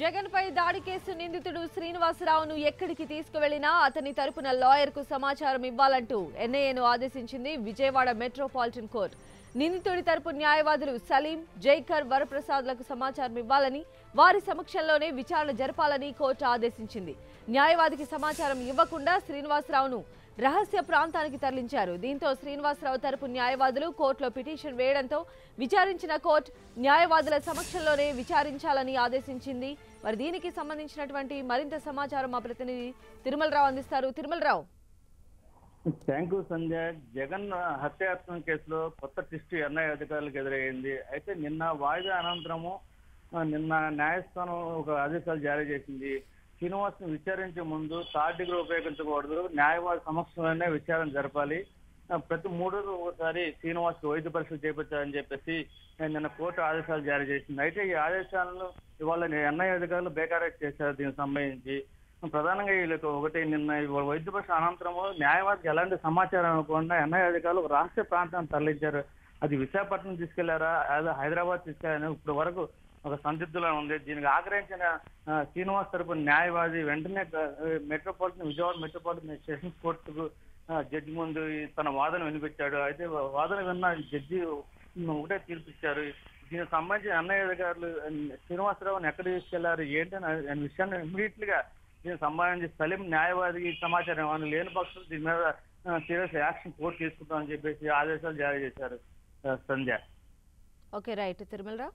జగన్ పై దాడి కేసు నిందితుడు శ్రీనివాసరావును ఎక్కడికి తీసుకువెళ్లినా అతని తరపున లాయర్ కు సమాచారం ఇవ్వాలంటూ ఎన్ఐఏను ఆదేశించింది విజయవాడ మెట్రోపాలిటన్ కోర్టు. నిందితుడి తరపు న్యాయవాదులు సలీం, జైకర్, వరప్రసాద్లకు సమాచారం ఇవ్వాలని, వారి సమక్షంలోనే విచారణ జరపాలని కోర్టు ఆదేశించింది. న్యాయవాదికి సమాచారం ఇవ్వకుండా శ్రీనివాసరావును రహస్య ప్రాంతానికి తరలించారు. దీంతో శ్రీనివాసరావు తరపు న్యాయవాదులు కోర్టులో పిటిషన్ వేయడంతో విచారించిన కోర్టు న్యాయవాదుల సమక్షంలోనే విచారించాలని ఆదేశించింది. మరి దీనికి సంబంధించినటువంటి మరింత సమాచారం మా ప్రతినిధి తిరుమలరావు అందిస్తారు. తిరుమలరావు. Thank you Sanjay. జగన్ హత్యాయత్నం కేసులో కొత్త ట్విస్ట్ ఎన్ఐ అధికారులకు ఎదురయ్యింది. అయితే నిన్న వాయిదా అనంతరము నిన్న న్యాయస్థానం ఒక ఆదేశాలు జారీ చేసింది. శ్రీనివాస్ను విచారించే ముందు థర్డ్ డిగ్రీ ఉపయోగించకూడదు, న్యాయవాది సమక్షంలోనే విచారణ జరపాలి, ప్రతి 3 రోజులు ఒకసారి శ్రీనివాస్ వైద్య పరీక్షలు చేపట్టాలని చెప్పేసి నిన్న కోర్టు ఆదేశాలు జారీ చేసింది. అయితే ఈ ఆదేశాలను ఇవాళ ఎన్ఐ అధికారులు బేఖాతరు చేశారు. దీనికి సంబంధించి ప్రధానంగా వీళ్ళకి ఒకటి, నిన్న వైద్య పరీక్ష అనంతరము న్యాయవాదికి ఎలాంటి సమాచారం ఇవ్వకుండా ఎన్ఐ అధికారులు రహస్య ప్రాంతాన్ని తరలించారు. అది విశాఖపట్నం తీసుకెళ్లారా, అదే హైదరాబాద్ తీసుకెళ్లారని ఇప్పటి వరకు ఒక సందిగ్ధంలో ఉంది. దీనికి ఆగ్రహించిన శ్రీనివాస్ తరపు న్యాయవాది వెంటనే విజయవాడ మెట్రోపాలిటన్ సెషన్స్ కోర్టుకు జడ్జి ముందు తన వాదన వినిపించాడు. అయితే వాదన విన్న జడ్జి ఒకటే తీర్పిచ్చారు. దీనికి సంబంధించి అన్నయ్య అధికారులు శ్రీనివాసరావుని ఎక్కడ తీసుకెళ్లారు ఏంటనే విషయాన్ని ఇమ్మీడియట్ గా దీనికి సంబంధించి సలీం న్యాయవాదికి సమాచారం ఇవ్వాలి, లేని పక్షులు దీని మీద సీరియస్ యాక్షన్ కోర్టు తీసుకుంటామని చెప్పేసి ఆదేశాలు జారీ చేశారు. సంధ్య. Okay, right Tirumalarao.